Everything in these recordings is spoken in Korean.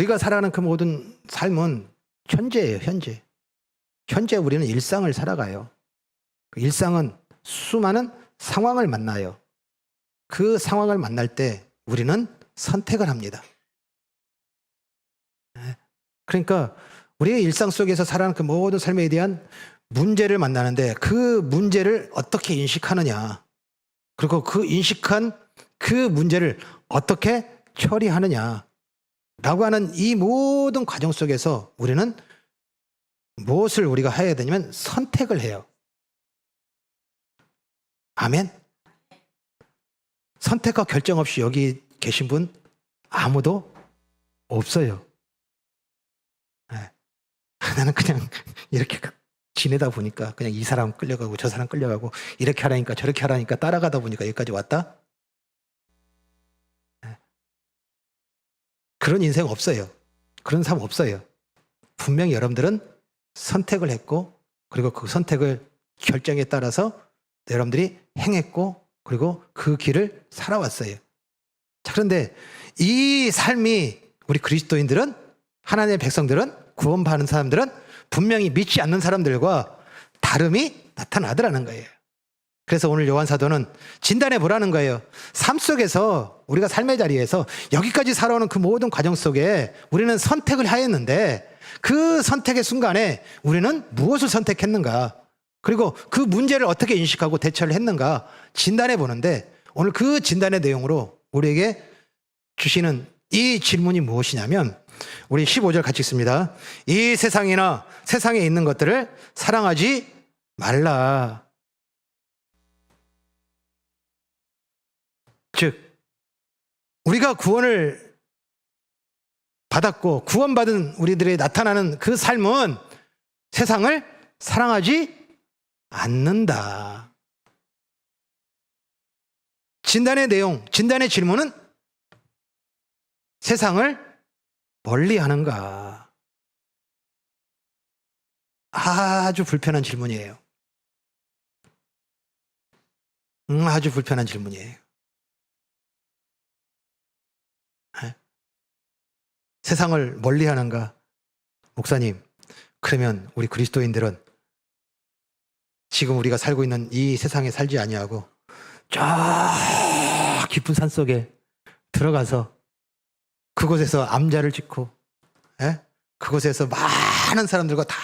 우리가 살아가는 그 모든 삶은 현재예요, 현재. 현재 우리는 일상을 살아가요. 그 일상은 수많은 상황을 만나요. 그 상황을 만날 때 우리는 선택을 합니다. 그러니까 우리의 일상 속에서 살아가는 그 모든 삶에 대한 문제를 만나는데 그 문제를 어떻게 인식하느냐, 그리고 그 인식한 그 문제를 어떻게 처리하느냐라고 하는 이 모든 과정 속에서 우리는 무엇을 우리가 해야 되냐면 선택을 해요. 아멘. 선택과 결정 없이 여기 계신 분 아무도 없어요. 네. 나는 그냥 이렇게 지내다 보니까 그냥 이 사람 끌려가고 저 사람 끌려가고 이렇게 하라니까 저렇게 하라니까 따라가다 보니까 여기까지 왔다. 네. 그런 인생 없어요. 그런 삶 없어요. 분명히 여러분들은 선택을 했고, 그리고 그 선택을 결정에 따라서 여러분들이 행했고, 그리고 그 길을 살아왔어요. 자, 그런데 이 삶이 우리 그리스도인들은, 하나님의 백성들은, 구원받은 사람들은 분명히 믿지 않는 사람들과 다름이 나타나더라는 거예요. 그래서 오늘 요한 사도는 진단해 보라는 거예요. 삶 속에서, 우리가 삶의 자리에서 여기까지 살아오는 그 모든 과정 속에 우리는 선택을 하였는데, 그 선택의 순간에 우리는 무엇을 선택했는가, 그리고 그 문제를 어떻게 인식하고 대처를 했는가 진단해 보는데, 오늘 그 진단의 내용으로 우리에게 주시는 이 질문이 무엇이냐면, 우리 15절 같이 읽습니다. 이 세상이나 세상에 있는 것들을 사랑하지 말라. 즉, 우리가 구원을 받았고 구원받은 우리들이 나타나는 그 삶은 세상을 사랑하지 않는다. 진단의 내용, 진단의 질문은 세상을 멀리 하는가? 아주 불편한 질문이에요. 아주 불편한 질문이에요. 세상을 멀리 하는가? 목사님, 그러면 우리 그리스도인들은 지금 우리가 살고 있는 이 세상에 살지 아니하고 저 깊은 산 속에 들어가서 그곳에서 암자를 짓고, 그곳에서 많은 사람들과 다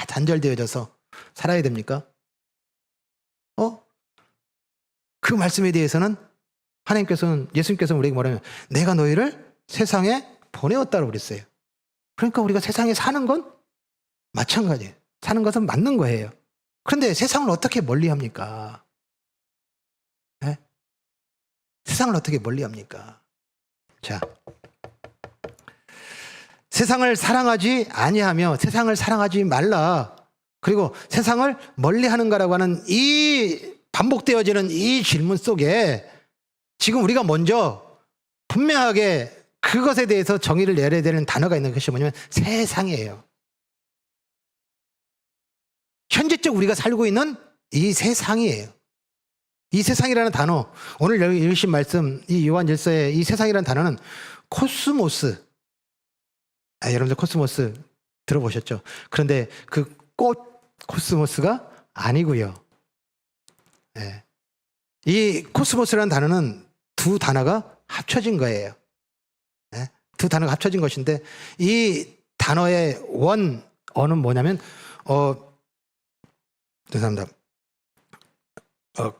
단절되어져서 살아야 됩니까? 그 말씀에 대해서는 예수님께서는 우리에게 뭐라면, 내가 너희를 세상에 보내었다고 그랬어요. 그러니까 우리가 세상에 사는 건 마찬가지예요. 사는 것은 맞는 거예요. 그런데 세상을 어떻게 멀리 합니까? 세상을 어떻게 멀리 합니까? 자, 세상을 사랑하지 아니하며 세상을 사랑하지 말라. 그리고 세상을 멀리 하는가라고 하는 이 반복되어지는 이 질문 속에 지금 우리가 먼저 분명하게 그것에 대해서 정의를 내려야 되는 단어가 있는 것이 뭐냐면 세상이에요. 현재적 우리가 살고 있는 이 세상이에요. 이 세상이라는 단어, 오늘 여기 읽으신 말씀, 이 요한일서의 이 세상이라는 단어는 코스모스. 여러분들 코스모스 들어보셨죠? 그런데 그 꽃 코스모스가 아니고요. 이 코스모스라는 단어는 두 단어가 합쳐진 거예요. 두 단어가 합쳐진 것인데, 이 단어의 원어는 뭐냐면 죄송합니다.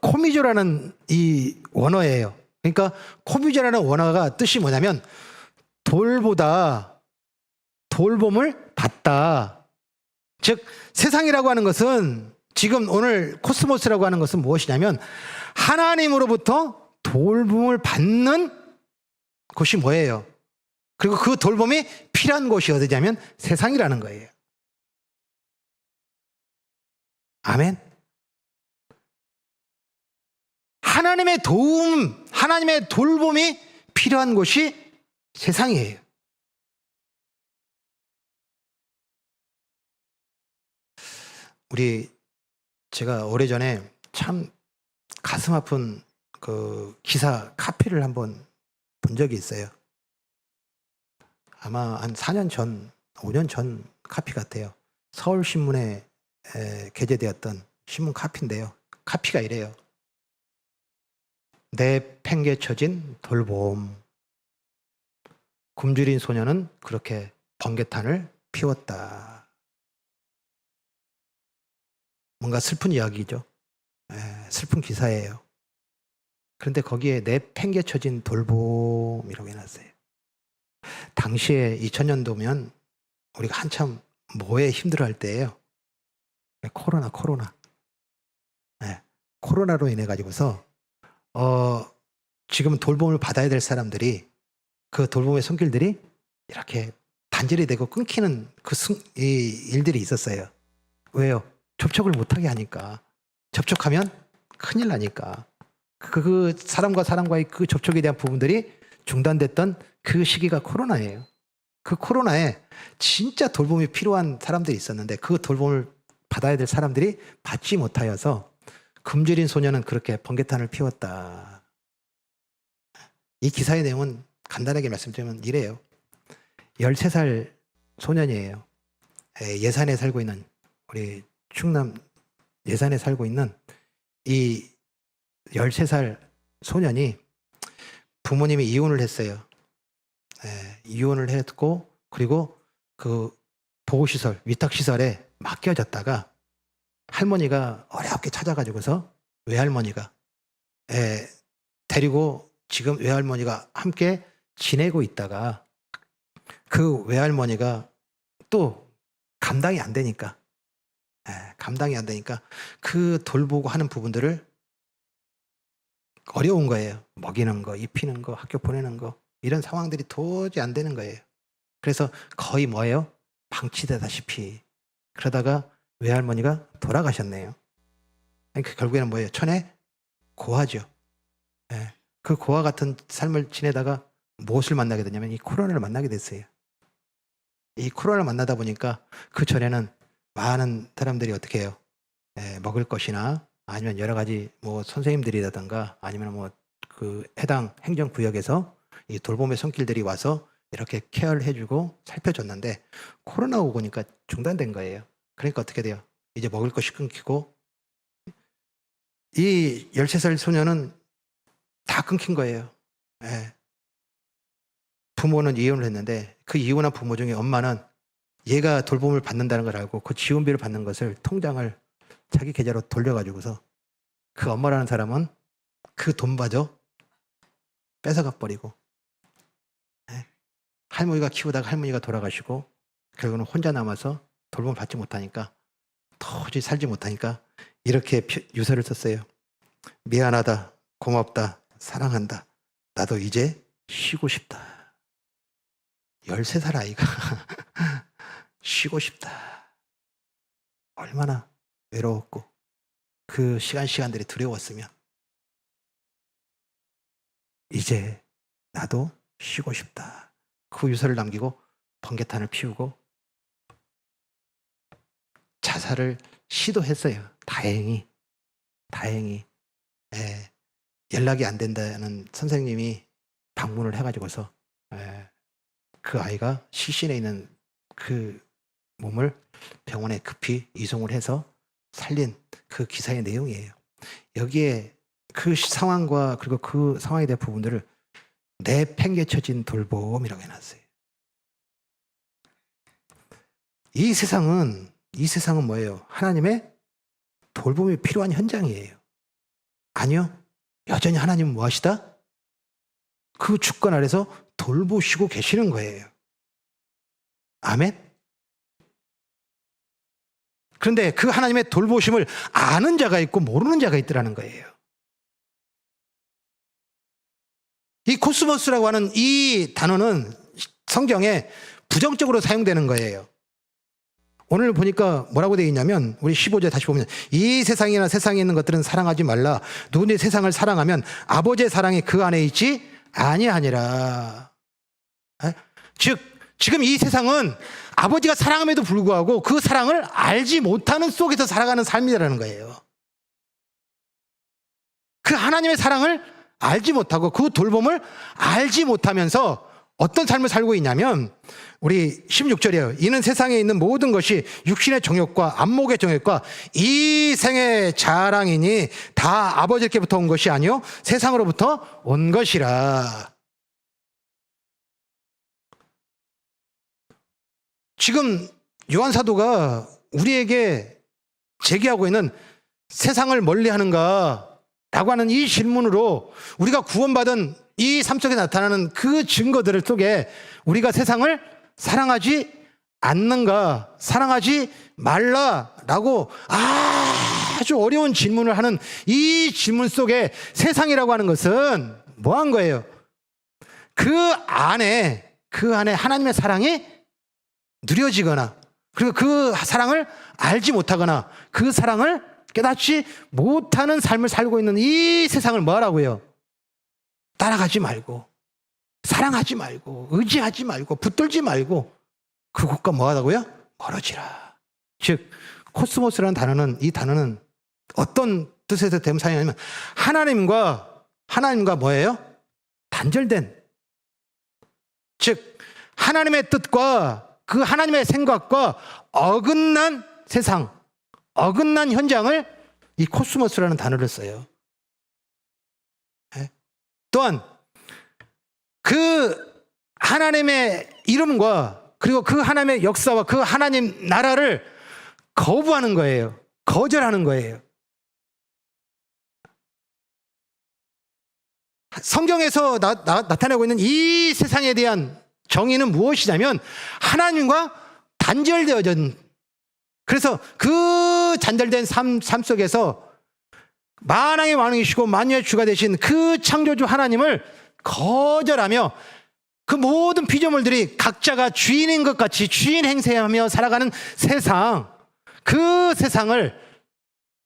코미조라는 이 원어예요. 그러니까 코미조라는 원어가 뜻이 뭐냐면 돌보다 돌봄을 받다. 즉, 세상이라고 하는 것은, 지금 오늘 코스모스라고 하는 것은 무엇이냐면 하나님으로부터 돌봄을 받는 곳이 뭐예요? 그리고 그 돌봄이 필요한 곳이 어디냐면 세상이라는 거예요. 아멘. 하나님의 도움, 하나님의 돌봄이 필요한 곳이 세상이에요. 제가 오래전에 참 가슴 아픈 그 기사 카피를 한번 본 적이 있어요. 아마 한 4년 전, 5년 전 카피 같아요. 서울신문에 게재되었던 신문 카피인데요. 카피가 이래요. 내팽개쳐진 돌봄. 굶주린 소녀는 그렇게 번개탄을 피웠다. 뭔가 슬픈 이야기죠. 슬픈 기사예요. 그런데 거기에 내팽개쳐진 돌봄이라고 해놨어요. 당시에 2000년도면 우리가 한참 뭐에 힘들어할 때예요. 코로나. 코로나로 인해 가지고서 지금 돌봄을 받아야 될 사람들이 그 돌봄의 손길들이 이렇게 단절이 되고 끊기는 이 일들이 있었어요. 왜요? 접촉을 못하게 하니까. 접촉하면 큰일 나니까. 그 사람과 사람과의 그 접촉에 대한 부분들이 중단됐던 그 시기가 코로나예요. 그 코로나에 진짜 돌봄이 필요한 사람들이 있었는데 그 돌봄을 받아야 될 사람들이 받지 못하여서 굶주린 소녀는 그렇게 번개탄을 피웠다. 이 기사의 내용은 간단하게 말씀드리면 이래요. 13살 소년이에요. 예산에 살고 있는, 우리 충남 예산에 살고 있는 이 13살 소년이 부모님이 이혼을 했어요. 이혼을 했고, 그리고 그 보호시설, 위탁시설에 맡겨졌다가 할머니가 어렵게 찾아가지고서 외할머니가 데리고 지금 외할머니가 함께 지내고 있다가 그 외할머니가 또 감당이 안 되니까 그 돌보고 하는 부분들을 어려운 거예요. 먹이는 거, 입히는 거, 학교 보내는 거 이런 상황들이 도저히 안 되는 거예요. 그래서 거의 뭐예요? 방치되다시피 그러다가 외할머니가 돌아가셨네요. 그러니까 결국에는 뭐예요? 천에 고아죠. 그 고아 같은 삶을 지내다가 무엇을 만나게 되냐면 이 코로나를 만나게 됐어요. 이 코로나를 만나다 보니까 그 전에는 많은 사람들이 어떻게 해요? 먹을 것이나 아니면 여러 가지 뭐 선생님들이라든가 아니면 뭐 그 해당 행정구역에서 이 돌봄의 손길들이 와서 이렇게 케어를 해주고 살펴줬는데 코로나 오고 보니까 중단된 거예요. 그러니까 어떻게 돼요? 이제 먹을 것이 끊기고 이 13살 소녀는 다 끊긴 거예요. 부모는 이혼을 했는데 그 이혼한 부모 중에 엄마는 얘가 돌봄을 받는다는 걸 알고 그 지원비를 받는 것을 통장을 자기 계좌로 돌려가지고서 그 엄마라는 사람은 그 돈마저 뺏어가 버리고 할머니가 키우다가 할머니가 돌아가시고 결국은 혼자 남아서 돌봄을 받지 못하니까 도저히 살지 못하니까 이렇게 유서를 썼어요. 미안하다, 고맙다, 사랑한다. 나도 이제 쉬고 싶다. 13살 아이가 쉬고 싶다. 얼마나 외로웠고 그 시간들이 두려웠으면 이제 나도 쉬고 싶다. 그 유서를 남기고 번개탄을 피우고 자살을 시도했어요. 다행히 연락이 안 된다는 선생님이 방문을 해가지고서 그 아이가 시신에 있는 그 몸을 병원에 급히 이송을 해서 살린 그 기사의 내용이에요. 여기에 그 상황과 그리고 그 상황에 대한 부분들을 내팽개쳐진 돌봄이라고 해놨어요. 이 세상은 뭐예요? 하나님의 돌봄이 필요한 현장이에요. 아니요. 여전히 하나님은 뭐 하시다? 그 주권 아래서 돌보시고 계시는 거예요. 아멘? 그런데 그 하나님의 돌보심을 아는 자가 있고 모르는 자가 있더라는 거예요. 이 코스모스라고 하는 이 단어는 성경에 부정적으로 사용되는 거예요. 오늘 보니까 뭐라고 되어 있냐면 우리 15절 다시 보면 이 세상이나 세상에 있는 것들은 사랑하지 말라. 누구든지 세상을 사랑하면 아버지의 사랑이 그 안에 있지 아니하니라. 즉 지금 이 세상은 아버지가 사랑함에도 불구하고 그 사랑을 알지 못하는 속에서 살아가는 삶이라는 거예요. 그 하나님의 사랑을 알지 못하고 그 돌봄을 알지 못하면서 어떤 삶을 살고 있냐면 우리 16절이에요. 이는 세상에 있는 모든 것이 육신의 정욕과 안목의 정욕과 이 생의 자랑이니 다 아버지께부터 온 것이 아니요 세상으로부터 온 것이라. 지금 요한 사도가 우리에게 제기하고 있는 세상을 멀리하는가 라고 하는 이 질문으로 우리가 구원받은 이 삶 속에 나타나는 그 증거들을 속에 우리가 세상을 사랑하지 않는가, 사랑하지 말라라고 아주 어려운 질문을 하는 이 질문 속에 세상이라고 하는 것은 뭐 한 거예요? 그 안에 하나님의 사랑이 누려지거나 그리고 그 사랑을 알지 못하거나 그 사랑을 깨닫지 못하는 삶을 살고 있는 이 세상을 뭐 하라고요? 따라가지 말고 사랑하지 말고 의지하지 말고 붙들지 말고 그것과 뭐 하다고요? 멀어지라. 즉 코스모스라는 단어는 이 단어는 어떤 뜻에서 대명사냐면 하나님과 뭐예요? 단절된, 즉 하나님의 뜻과 그 하나님의 생각과 어긋난 세상, 어긋난 현장을 이 코스모스라는 단어를 써요. 또한 그 하나님의 이름과 그리고 그 하나님의 역사와 그 하나님 나라를 거부하는 거예요. 거절하는 거예요. 성경에서 나타내고 있는 이 세상에 대한 정의는 무엇이냐면 하나님과 단절되어진, 그래서 그 단절된 삶 속에서 만왕의 왕이시고 만유의 주가 되신 그 창조주 하나님을 거절하며 그 모든 피조물들이 각자가 주인인 것 같이 주인 행세하며 살아가는 세상, 그 세상을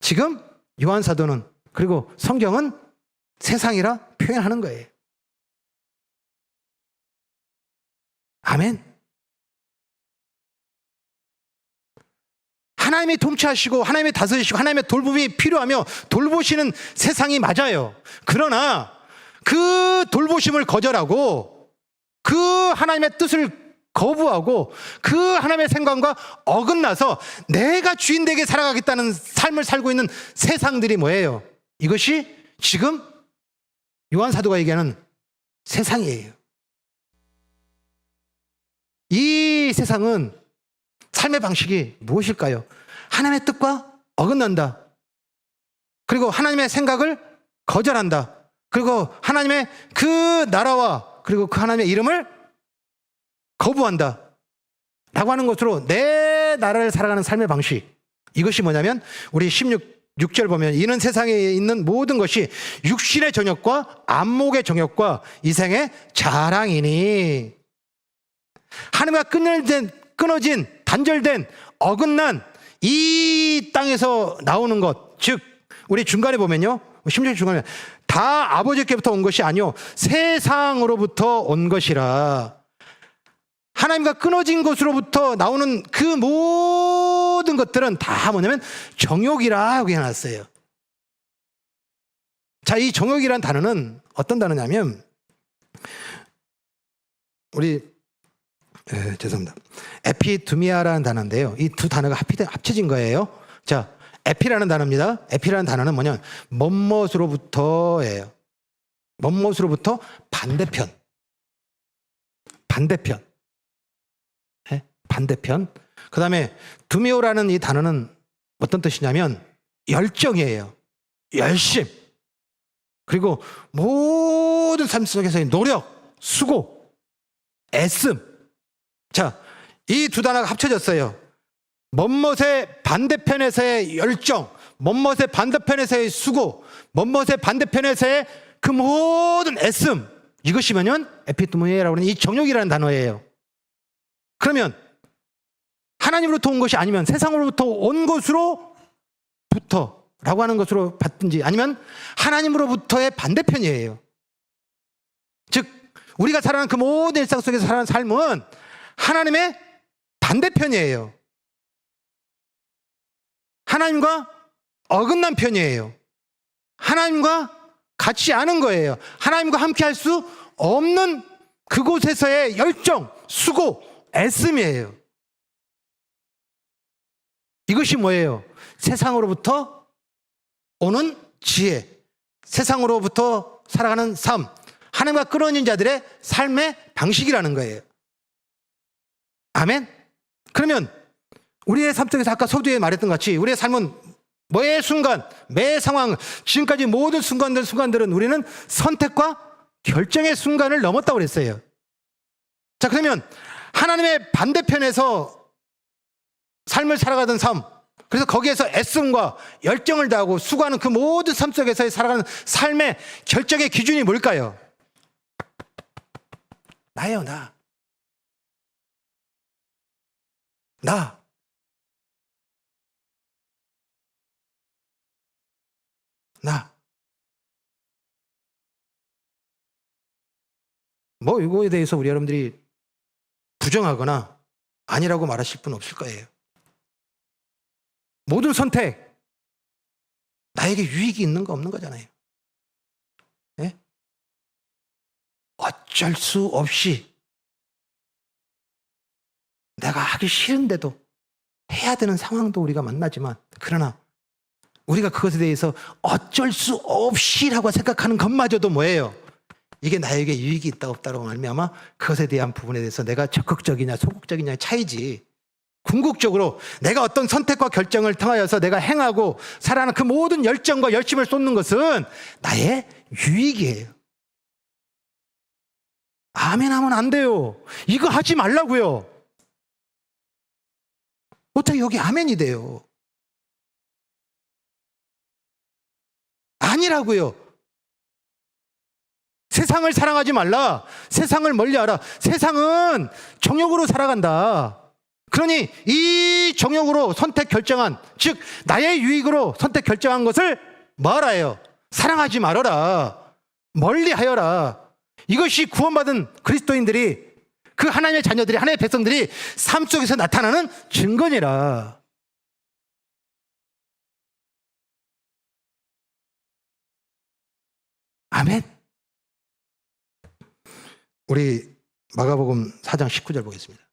지금 요한 사도는 그리고 성경은 세상이라 표현하는 거예요. 아멘. 하나님이 통치하시고 하나님이 다스리시고 하나님의 돌봄이 필요하며 돌보시는 세상이 맞아요. 그러나 그 돌보심을 거절하고 그 하나님의 뜻을 거부하고 그 하나님의 생각과 어긋나서 내가 주인되게 살아가겠다는 삶을 살고 있는 세상들이 뭐예요? 이것이 지금 요한 사도가 얘기하는 세상이에요. 이 세상은 삶의 방식이 무엇일까요? 하나님의 뜻과 어긋난다. 그리고 하나님의 생각을 거절한다. 그리고 하나님의 그 나라와 그리고 그 하나님의 이름을 거부한다 라고 하는 것으로 내 나라를 살아가는 삶의 방식, 이것이 뭐냐면 우리 16절 보면 이는 세상에 있는 모든 것이 육신의 정욕과 안목의 정욕과 이생의 자랑이니, 하나님과 끊어진 단절된 어긋난 이 땅에서 나오는 것, 즉 우리 중간에 보면요, 16절 중간에 다 아버지께부터 온 것이 아니요 세상으로부터 온 것이라. 하나님과 끊어진 것으로부터 나오는 그 모든 것들은 다 뭐냐면 정욕이라고 해놨어요. 자, 이 정욕이라는 단어는 어떤 단어냐면 우리 죄송합니다. 에피두미아라는 단어인데요. 이 두 단어가 합쳐진 거예요. 자, 에피라는 단어입니다. 에피라는 단어는 뭐냐면 멋멋으로부터예요. 멋멋으로부터 반대편. 반대편. 그 다음에 두미오라는 이 단어는 어떤 뜻이냐면 열정이에요. 열심. 그리고 모든 삶 속에서의 노력, 수고, 애씀. 자, 이 두 단어가 합쳐졌어요. 멋멋의 반대편에서의 열정, 멋멋의 반대편에서의 수고, 멋멋의 반대편에서의 그 모든 애씀, 이것이 뭐냐면 에피두미아라고 하는 이 정욕이라는 단어예요. 그러면 하나님으로부터 온 것이 아니면 세상으로부터 온 것으로부터 라고 하는 것으로 받든지, 아니면 하나님으로부터의 반대편이에요. 즉 우리가 살아가는 그 모든 일상 속에서 살아가는 삶은 하나님의 반대편이에요. 하나님과 어긋난 편이에요. 하나님과 같이 않은 거예요. 하나님과 함께 할 수 없는 그곳에서의 열정, 수고, 애씀이에요. 이것이 뭐예요? 세상으로부터 오는 지혜, 세상으로부터 살아가는 삶, 하나님과 끌어올린 자들의 삶의 방식이라는 거예요. 아멘? 그러면 우리의 삶 속에서 아까 서두에 말했던 것 같이 우리의 삶은 매 순간, 매 상황, 지금까지 모든 순간들은 우리는 선택과 결정의 순간을 넘었다고 그랬어요. 자, 그러면 하나님의 반대편에서 삶을 살아가던 삶, 그래서 거기에서 애씀과 열정을 다하고 수고하는 그 모든 삶 속에서 살아가는 삶의 결정의 기준이 뭘까요? 나예요, 나. 나. 뭐 이거에 대해서 우리 여러분들이 부정하거나 아니라고 말하실 분 없을 거예요. 모든 선택 나에게 유익이 있는 거 없는 거잖아요. 네? 어쩔 수 없이 내가 하기 싫은데도 해야 되는 상황도 우리가 만나지만, 그러나 우리가 그것에 대해서 어쩔 수 없이라고 생각하는 것마저도 뭐예요? 이게 나에게 유익이 있다 없다고 말미암아 그것에 대한 부분에 대해서 내가 적극적이냐 소극적이냐의 차이지, 궁극적으로 내가 어떤 선택과 결정을 통하여서 내가 행하고 살아가는 그 모든 열정과 열심을 쏟는 것은 나의 유익이에요. 아멘 하면 안 돼요. 이거 하지 말라고요. 어떻게 여기 아멘이 돼요? 아니라고요. 세상을 사랑하지 말라. 세상을 멀리하라. 세상은 정욕으로 살아간다. 그러니 이 정욕으로 선택 결정한, 즉 나의 유익으로 선택 결정한 것을 뭐하라 해요? 사랑하지 말아라. 멀리하여라. 이것이 구원받은 그리스도인들이, 그 하나님의 자녀들이, 하나님의 백성들이 삶 속에서 나타나는 증거니라. 아멘. 우리 마가복음 4장 19절 보겠습니다.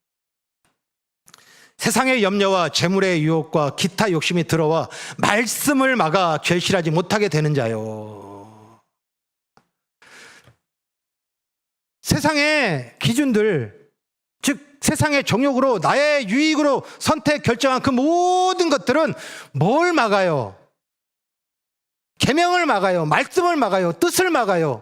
세상의 염려와 재물의 유혹과 기타 욕심이 들어와 말씀을 막아 결실하지 못하게 되는 자요. 세상의 기준들, 즉 세상의 정욕으로 나의 유익으로 선택 결정한 그 모든 것들은 뭘 막아요? 계명을 막아요. 말씀을 막아요. 뜻을 막아요.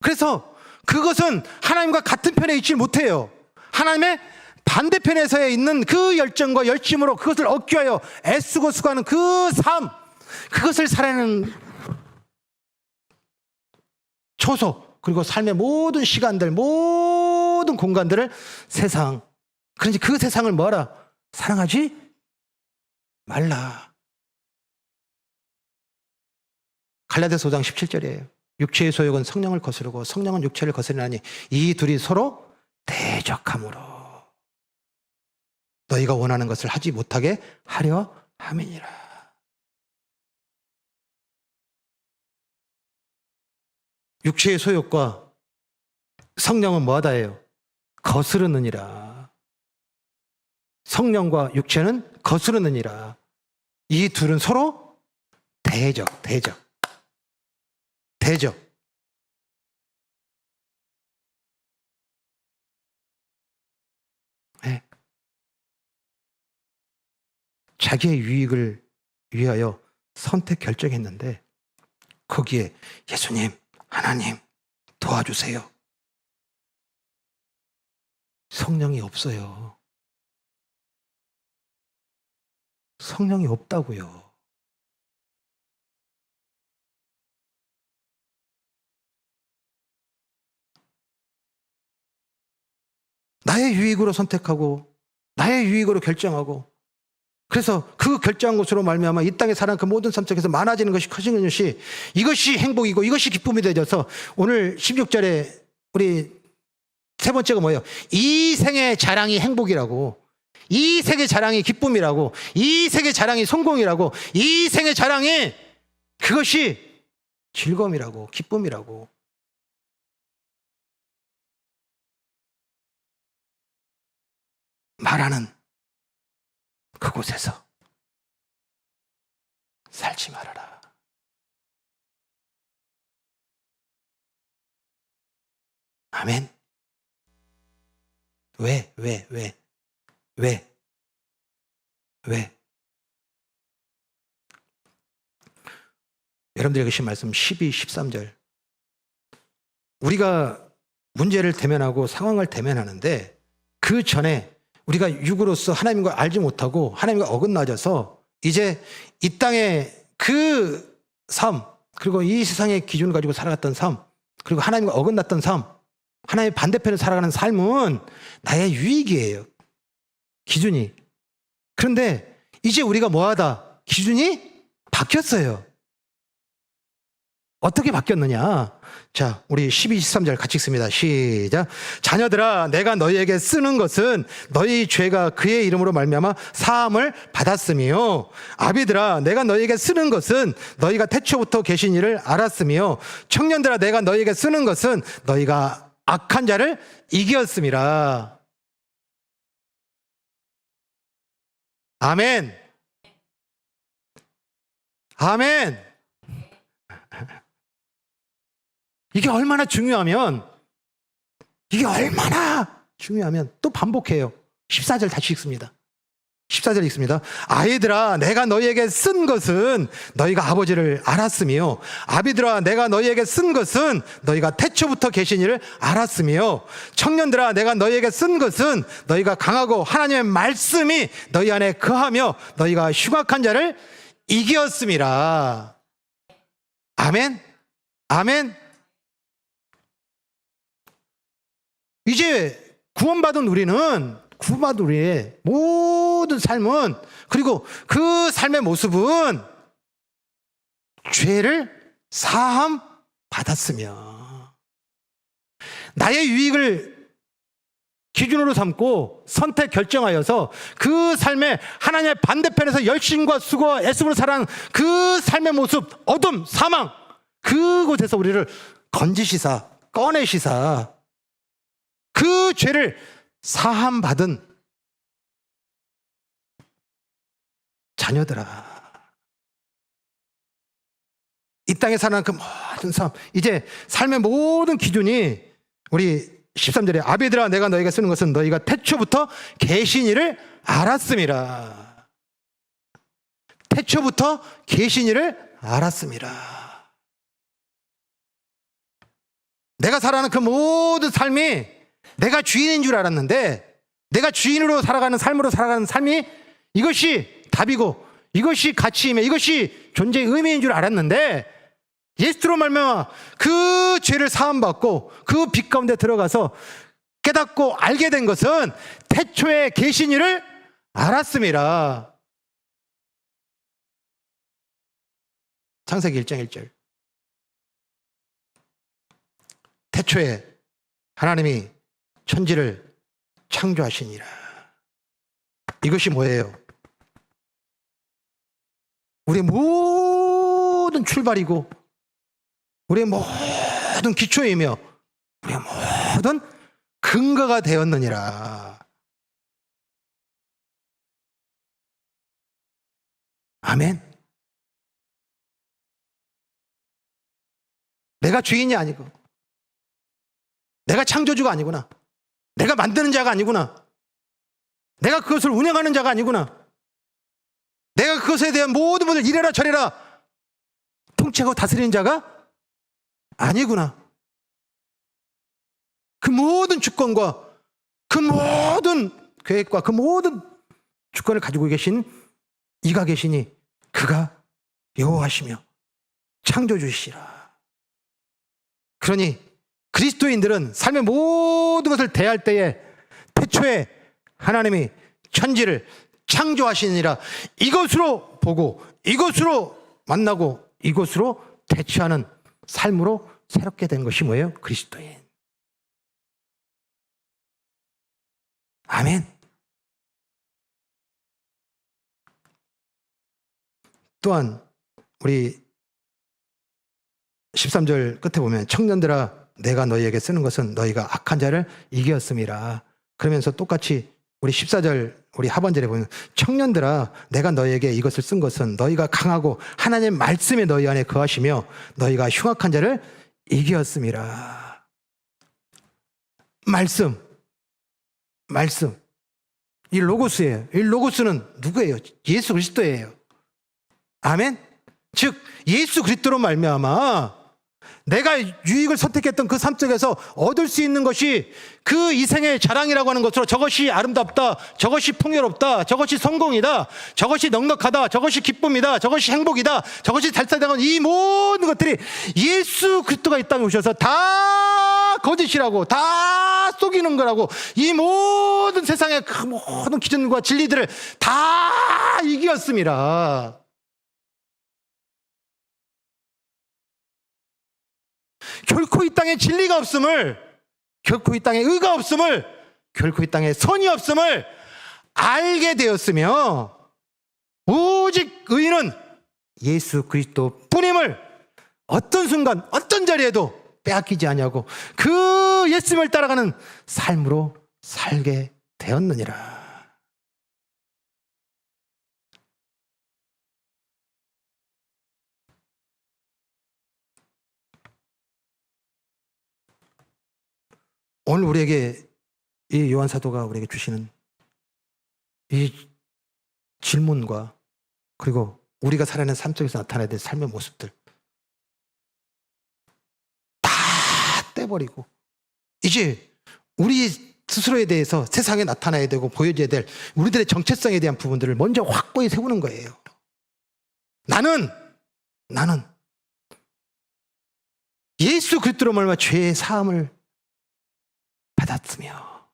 그래서 그것은 하나님과 같은 편에 있지 못해요. 하나님의 반대편에서 있는 그 열정과 열심으로 그것을 얻기 위하여 애쓰고 수고하는 그 삶, 그것을 살아내는 초소, 그리고 삶의 모든 시간들, 모든 공간들을 세상, 그런지 그 세상을 뭐하라? 사랑하지 말라. 갈라디아서 5장 17절이에요. 육체의 소욕은 성령을 거스르고 성령은 육체를 거스르나니 이 둘이 서로 대적하므로 너희가 원하는 것을 하지 못하게 하려 함이니라. 육체의 소욕과 성령은 뭐하다 해요? 거스르느니라. 성령과 육체는 거스르느니라. 이 둘은 서로 대적. 네. 자기의 유익을 위하여 선택 결정했는데 거기에 예수님, 하나님 도와주세요. 성령이 없어요. 성령이 없다고요. 나의 유익으로 선택하고 나의 유익으로 결정하고, 그래서 그 결정한 것으로 말미암아 이 땅에 살아가는 그 모든 삶 속에서 많아지는 것이 커지는 것이, 이것이 행복이고 이것이 기쁨이 되어서 오늘 16절에 우리 세 번째가 뭐예요? 이 생의 자랑이 행복이라고, 이 생의 자랑이 기쁨이라고, 이 생의 자랑이 성공이라고, 이 생의 자랑이 그것이 즐거움이라고, 기쁨이라고. 말하는 그곳에서 살지 말아라. 아멘. 왜? 여러분들이 계신 말씀 12, 13절. 우리가 문제를 대면하고 상황을 대면하는데 그 전에 우리가 육으로서 하나님과 알지 못하고 하나님과 어긋나져서 이제 이 땅의 그 삶, 그리고 이 세상의 기준을 가지고 살아갔던 삶, 그리고 하나님과 어긋났던 삶, 하나님의 반대편을 살아가는 삶은 나의 유익이에요. 기준이. 그런데 이제 우리가 뭐하다? 기준이 바뀌었어요. 어떻게 바뀌었느냐? 자, 우리 12, 13절 같이 읽습니다. 시작. 자녀들아, 내가 너희에게 쓰는 것은 너희 죄가 그의 이름으로 말미암아 사함을 받았으며, 아비들아, 내가 너희에게 쓰는 것은 너희가 태초부터 계신 이를 알았으며, 청년들아, 내가 너희에게 쓰는 것은 너희가 악한 자를 이기었음이라. 아멘. 아멘. 이게 얼마나 중요하면 또 반복해요. 14절 다시 읽습니다. 14절 읽습니다. 아이들아, 내가 너희에게 쓴 것은 너희가 아버지를 알았으며, 아비들아, 내가 너희에게 쓴 것은 너희가 태초부터 계신 이를 알았으며, 청년들아, 내가 너희에게 쓴 것은 너희가 강하고 하나님의 말씀이 너희 안에 거하며 너희가 흉악한 자를 이기었음이라. 아멘. 아멘. 이제 구원받은 우리의 모든 삶은, 그리고 그 삶의 모습은 죄를 사함 받았으며, 나의 유익을 기준으로 삼고 선택 결정하여서 그 삶의 하나님의 반대편에서 열심과 수고와 애씀으로 살아가는 그 삶의 모습, 어둠, 사망, 그곳에서 우리를 건지시사, 꺼내시사 그 죄를 사함받은 자녀들아, 이 땅에 사는 그 모든 삶, 이제 삶의 모든 기준이 우리 13절에 아비들아, 내가 너희가 쓰는 것은 너희가 태초부터 계신 이를 알았음이라. 태초부터 계신 이를 알았음이라. 내가 살아가는 그 모든 삶이 내가 주인인 줄 알았는데, 내가 주인으로 살아가는 삶으로 살아가는 삶이 이것이 답이고 이것이 가치이며 이것이 존재의 의미인 줄 알았는데, 예수로 말미암아 그 죄를 사함받고 그 빛 가운데 들어가서 깨닫고 알게 된 것은 태초에 계신 이를 알았음이라. 창세기 1장 1절. 태초에 하나님이 천지를 창조하시니라. 이것이 뭐예요? 우리의 모든 출발이고 우리의 모든 기초이며 우리의 모든 근거가 되었느니라. 아멘. 내가 주인이 아니고, 내가 창조주가 아니구나, 내가 만드는 자가 아니구나, 내가 그것을 운영하는 자가 아니구나, 내가 그것에 대한 모든 것을 이래라 저래라 통치하고 다스리는 자가 아니구나. 그 모든 주권과 그 모든 계획과 그 모든 주권을 가지고 계신 이가 계시니 그가 여호와시며 창조주시라. 그러니 그리스도인들은 삶의 모든 것을 대할 때에 태초에 하나님이 천지를 창조하시니라, 이것으로 보고 이것으로 만나고 이것으로 대처하는 삶으로 새롭게 된 것이 뭐예요? 그리스도인. 아멘. 또한 우리 13절 끝에 보면 청년들아, 내가 너희에게 쓰는 것은 너희가 악한 자를 이기었음이라. 그러면서 똑같이 우리 14절 우리 하반절에 보면 청년들아 내가 너희에게 이것을 쓴 것은 너희가 강하고 하나님의 말씀에 너희 안에 거하시며 너희가 흉악한 자를 이기었음이라. 말씀. 이 로고스예요. 이 로고스는 누구예요? 예수 그리스도예요. 아멘. 즉 예수 그리스도로 말미암아 내가 유익을 선택했던 그 삶 속에서 얻을 수 있는 것이 그 이생의 자랑이라고 하는 것으로 저것이 아름답다, 저것이 풍요롭다, 저것이 성공이다, 저것이 넉넉하다, 저것이 기쁨이다, 저것이 행복이다, 저것이 달달하다, 이 모든 것들이 예수 그리스도가 이 땅에 오셔서 다 거짓이라고, 다 속이는 거라고, 이 모든 세상의 그 모든 기준과 진리들을 다 이기었습니다. 결코 이 땅에 진리가 없음을, 결코 이 땅에 의가 없음을, 결코 이 땅에 선이 없음을 알게 되었으며 오직 의는 예수 그리스도 뿐임을 어떤 순간 어떤 자리에도 빼앗기지 아니하고 그 예수님을 따라가는 삶으로 살게 되었느니라. 오늘 우리에게 이 요한 사도가 우리에게 주시는 이 질문과 그리고 우리가 살아가는 삶 속에서 나타나야 될 삶의 모습들 다 떼버리고 이제 우리 스스로에 대해서 세상에 나타나야 되고 보여줘야 될 우리들의 정체성에 대한 부분들을 먼저 확고히 세우는 거예요. 나는 예수 그리스도로 말미암아 죄의 사함을 받았으며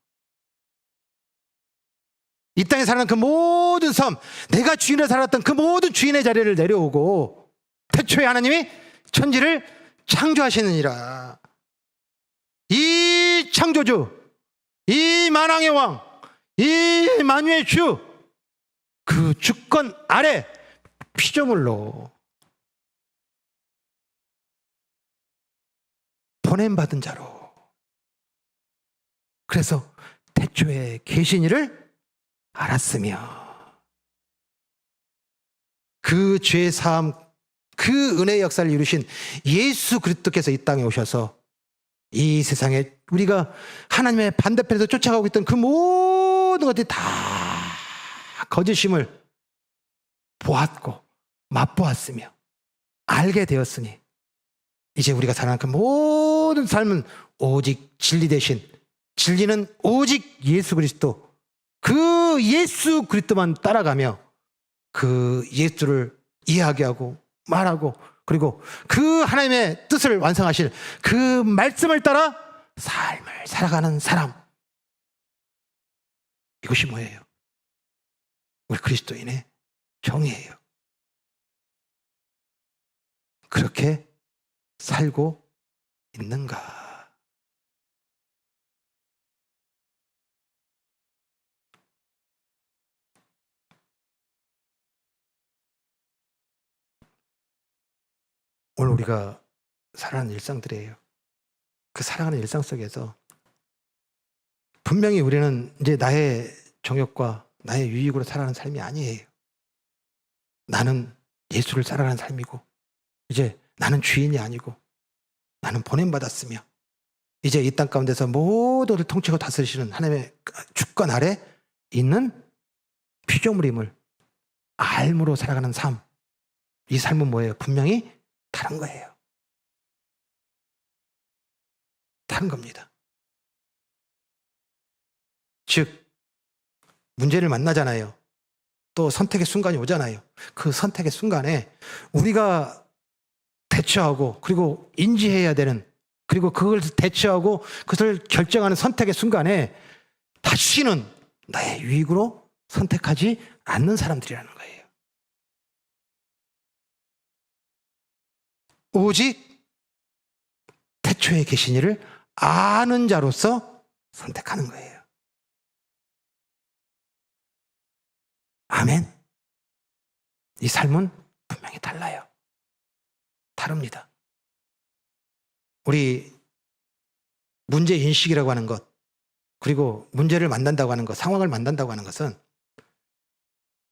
이 땅에 살아가는 그 모든 삶, 내가 주인으로 살았던 그 모든 주인의 자리를 내려오고 태초에 하나님이 천지를 창조하시느니라. 이 창조주, 이 만왕의 왕, 이 만유의 주, 그 주권 아래 피조물로 보냄받은 자로, 그래서 태초에 계신 이를 알았으며 그 죄 사함, 그 은혜의 역사를 이루신 예수 그리스도께서 이 땅에 오셔서 이 세상에 우리가 하나님의 반대편에서 쫓아가고 있던 그 모든 것들이 다 거짓임을 보았고 맛보았으며 알게 되었으니 이제 우리가 살아가는 그 모든 삶은 오직 진리 대신, 진리는 오직 예수 그리스도, 그 예수 그리스도만 따라가며 그 예수를 이해하게 하고 말하고 그리고 그 하나님의 뜻을 완성하실 그 말씀을 따라 삶을 살아가는 사람, 이것이 뭐예요? 우리 그리스도인의 정의예요. 그렇게 살고 있는가? 오늘 우리가 살아가는 일상들이에요. 그 살아가는 일상 속에서 분명히 우리는 이제 나의 정욕과 나의 유익으로 살아가는 삶이 아니에요. 나는 예수를 살아가는 삶이고 이제 나는 주인이 아니고 나는 보냄받았으며 이제 이 땅 가운데서 모두를 통치하고 다스리시는 하나님의 주권 아래 있는 피조물임을 알므로 살아가는 삶, 이 삶은 뭐예요? 분명히 다른 거예요. 다른 겁니다. 즉 문제를 만나잖아요. 또 선택의 순간이 오잖아요. 그 선택의 순간에 우리가 대처하고 그리고 인지해야 되는, 그리고 그걸 대처하고 그것을 결정하는 선택의 순간에 다시는 나의 유익으로 선택하지 않는 사람들이라는 거예요. 오직 태초에 계신 이를 아는 자로서 선택하는 거예요. 아멘. 이 삶은 분명히 달라요. 다릅니다. 우리 문제인식이라고 하는 것, 그리고 문제를 만난다고 하는 것, 상황을 만난다고 하는 것은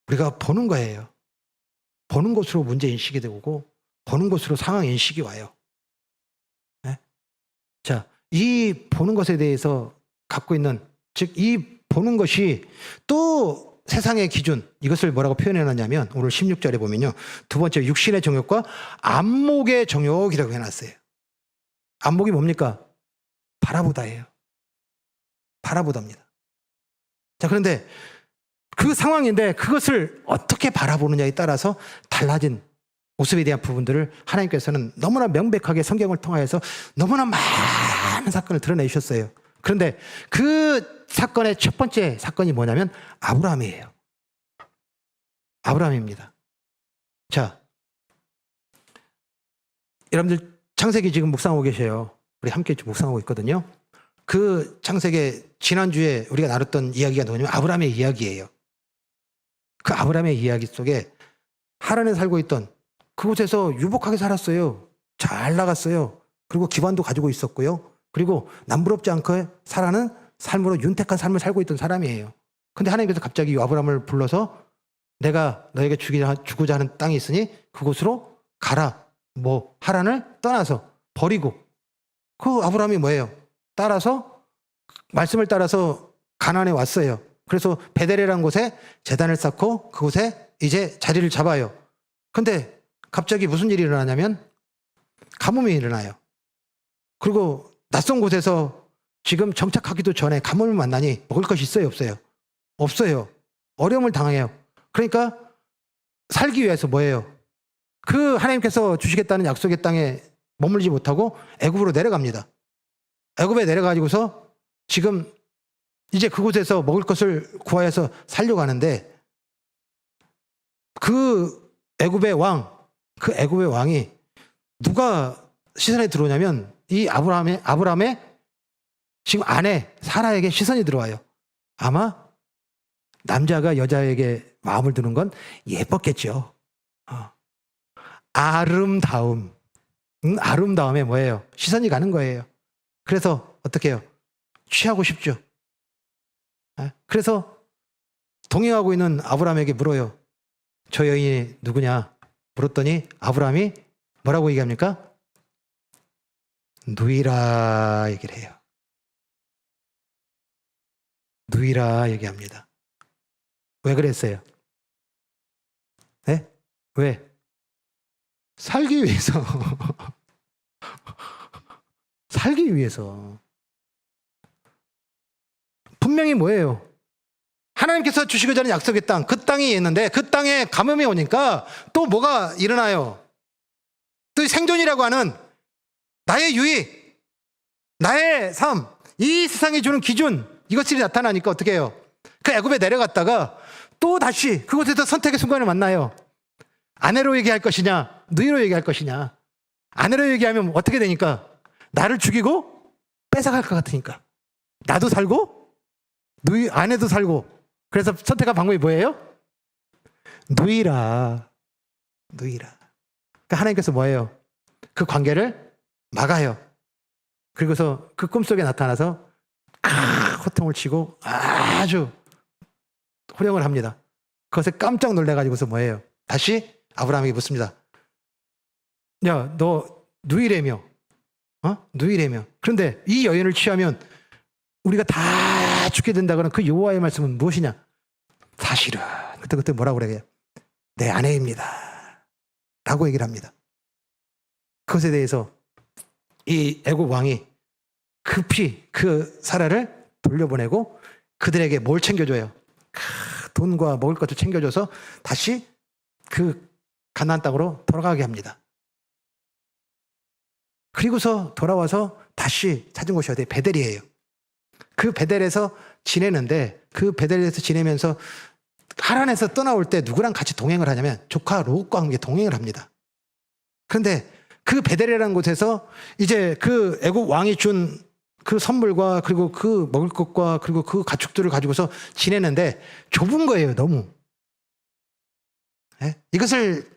우리가 보는 거예요. 보는 것으로 문제 인식이 되고 보는 것으로 상황 인식이 와요. 네? 자, 이 보는 것에 대해서 갖고 있는, 즉 이 보는 것이 또 세상의 기준, 이것을 뭐라고 표현해놨냐면 오늘 16절에 보면요, 두 번째 육신의 정욕과 안목의 정욕이라고 해놨어요. 안목이 뭡니까? 바라보다예요. 바라보다입니다. 자, 그런데 그 상황인데 그것을 어떻게 바라보느냐에 따라서 달라진 모습에 대한 부분들을 하나님께서는 너무나 명백하게 성경을 통하여서 너무나 많은 사건을 드러내주셨어요. 그런데 그 사건의 첫 번째 사건이 뭐냐면 아브라함이에요. 아브라함입니다. 자, 여러분들 창세기 지금 묵상하고 계세요. 우리 함께 묵상하고 있거든요. 그 창세기 지난주에 우리가 나눴던 이야기가 뭐냐면 아브라함의 이야기예요. 그 아브라함의 이야기 속에 하란에 살고 있던 그곳에서 유복하게 살았어요. 잘 나갔어요. 그리고 기반도 가지고 있었고요. 그리고 남부럽지 않게 살아는 삶으로 윤택한 삶을 살고 있던 사람이에요. 근데 하나님께서 갑자기 아브라함을 불러서 내가 너에게 주고자 하는 땅이 있으니 그곳으로 가라. 뭐 하란을 떠나서 버리고, 그 아브라함이 뭐예요? 따라서 말씀을 따라서 가나안에 왔어요. 그래서 베델이라는 곳에 제단을 쌓고 그곳에 이제 자리를 잡아요. 근데 갑자기 무슨 일이 일어나냐면 가뭄이 일어나요. 그리고 낯선 곳에서 지금 정착하기도 전에 가뭄을 만나니 먹을 것이 있어요, 없어요? 없어요. 어려움을 당해요. 그러니까 살기 위해서 뭐예요? 그 하나님께서 주시겠다는 약속의 땅에 머물지 못하고 애굽으로 내려갑니다. 애굽에 내려가지고서 지금 이제 그곳에서 먹을 것을 구하여서 살려고 하는데 그 애굽의 왕이 누가 시선에 들어오냐면 이 아브라함의 지금 아내 사라에게 시선이 들어와요. 아마 남자가 여자에게 마음을 두는 건 예뻤겠죠. 아름다움에 뭐예요? 시선이 가는 거예요. 그래서 어떻게 해요? 취하고 싶죠. 그래서 동행하고 있는 아브라함에게 물어요. 저 여인이 누구냐? 물었더니 아브라함이 뭐라고 얘기합니까? 누이라 얘기를 해요. 누이라 얘기합니다. 왜 그랬어요? 네? 왜? 살기 위해서. 살기 위해서. 분명히 뭐예요? 하나님께서 주시고자 하는 약속의 땅, 그 땅이 있는데 그 땅에 가뭄이 오니까 또 뭐가 일어나요? 또 생존이라고 하는 나의 유익, 나의 삶, 이 세상이 주는 기준, 이것들이 나타나니까 어떻게 해요? 그 애굽에 내려갔다가 또 다시 그곳에서 선택의 순간을 만나요. 아내로 얘기할 것이냐, 누이로 얘기할 것이냐. 아내로 얘기하면 어떻게 되니까? 나를 죽이고 뺏어갈 것 같으니까. 나도 살고 아내도 살고. 그래서 선택한 방법이 뭐예요? 누이라. 그러니까 하나님께서 뭐예요? 그 관계를 막아요. 그리고서 그 꿈속에 나타나서 호통을 치고 아주 호령을 합니다. 그것에 깜짝 놀래가지고서 뭐예요? 다시 아브라함에게 묻습니다. 야, 너 누이래며? 누이래며? 그런데 이 여인을 취하면 우리가 다 죽게 된다고는 그 여호와의 말씀은 무엇이냐? 사실은 그때 뭐라고 그래요? 내 아내입니다. 라고 얘기를 합니다. 그것에 대해서 이 애굽 왕이 급히 그 사라를 돌려보내고 그들에게 뭘 챙겨줘요? 돈과 먹을 것을 챙겨줘서 다시 그 가나안 땅으로 돌아가게 합니다. 그리고서 돌아와서 다시 찾은 곳이 어디예요? 베델이에요. 그 베델에서 지내는데 그 베델에서 지내면서 하란에서 떠나올 때 누구랑 같이 동행을 하냐면 조카 롯과 함께 동행을 합니다. 그런데 그 베델이라는 곳에서 이제 그 애굽 왕이 준 그 선물과 그리고 그 먹을 것과 그리고 그 가축들을 가지고서 지내는데 좁은 거예요, 너무. 네? 이것을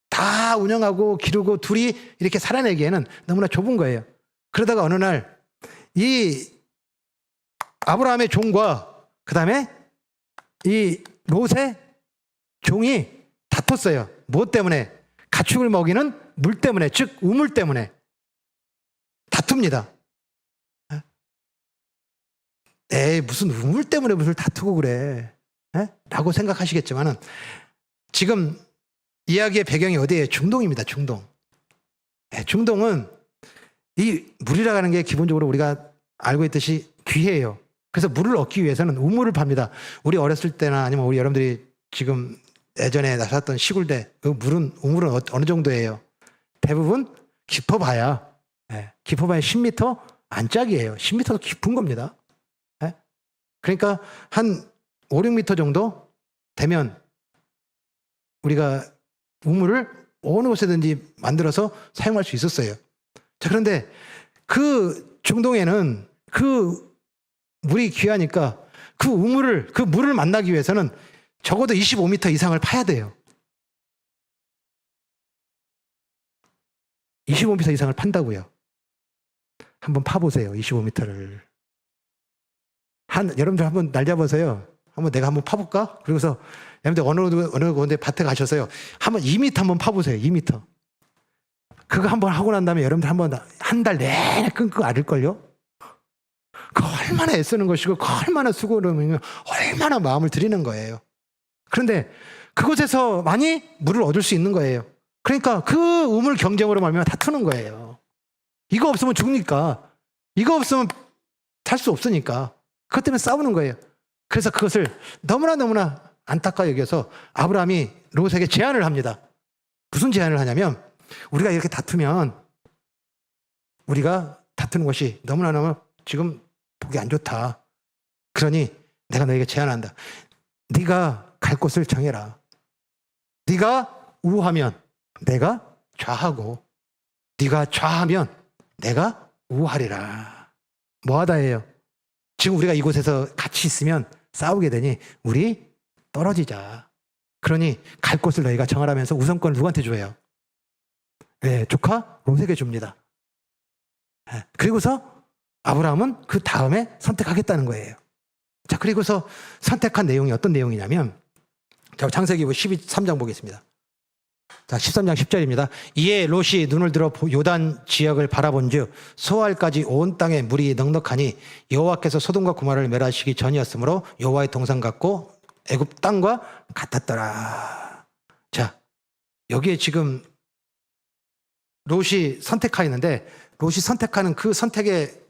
다 운영하고 기르고 둘이 이렇게 살아내기에는 너무나 좁은 거예요. 그러다가 어느 날 이 아브라함의 종과 그 다음에 이 롯의 종이 다퉜어요. 무엇 때문에? 가축을 먹이는 물 때문에, 즉 우물 때문에 다툽니다. 에이, 무슨 우물 때문에 무슨 다투고 그래? 라고 생각하시겠지만은 지금 이야기의 배경이 어디예요? 중동입니다. 중동. 중동은 이 물이라고 하는 게 기본적으로 우리가 알고 있듯이 귀해요. 그래서 물을 얻기 위해서는 우물을 팝니다. 우리 어렸을 때나 아니면 우리 여러분들이 지금 예전에 나섰던 시골대 그 우물은 어느 정도예요? 대부분 깊어봐야 10m 안짝이에요. 10m도 깊은 겁니다. 그러니까 한 5, 6m 정도 되면 우리가 우물을 어느 곳에든지 만들어서 사용할 수 있었어요. 자, 그런데 그 중동에는 그 물이 귀하니까 그 물을 만나기 위해서는 적어도 25m 이상을 파야 돼요. 25m 이상을 판다고요. 한번 파보세요. 25m를. 여러분들 한번 날 잡아서요. 내가 한번 파볼까? 그러고서 여러분들 어느 곳에 밭에 가셔서요. 한번 2m 한번 파보세요. 2m. 그거 한번 하고 난 다음에 여러분들 한 달 내내 끙끙 앓을걸요? 그 얼마나 애쓰는 것이고, 그 얼마나 수고를 하면 얼마나 마음을 들이는 거예요. 그런데 그곳에서 많이 물을 얻을 수 있는 거예요. 그러니까 그 우물 경쟁으로 말미암아 다투는 거예요. 이거 없으면 죽으니까. 이거 없으면 살 수 없으니까. 그것 때문에 싸우는 거예요. 그래서 그것을 너무나 안타까워 여겨서 아브라함이 롯에게 제안을 합니다. 무슨 제안을 하냐면, 우리가 이렇게 다투면 우리가 다투는 것이 너무나 지금 보기 안 좋다. 그러니 내가 너에게 제안한다. 네가 갈 곳을 정해라. 네가 우하면 내가 좌하고, 네가 좌하면 내가 우하리라. 뭐하다예요? 지금 우리가 이곳에서 같이 있으면 싸우게 되니 우리 떨어지자. 그러니 갈 곳을 너희가 정하라면서 우선권을 누구한테 줘요? 조카 롯에게 줍니다. 그리고서 아브라함은 그 다음에 선택하겠다는 거예요. 자, 그리고서 선택한 내용이 어떤 내용이냐면, 자, 창세기 13장 보겠습니다. 자, 13장 10절입니다. 이에 롯이 눈을 들어 요단 지역을 바라본즉 소알까지 온 땅에 물이 넉넉하니 여호와께서 소돔과 고모라를 멸하시기 전이었으므로 여호와의 동산 같고 애굽 땅과 같았더라. 자, 여기에 지금 롯이 선택하였는데, 롯이 선택하는 그 선택의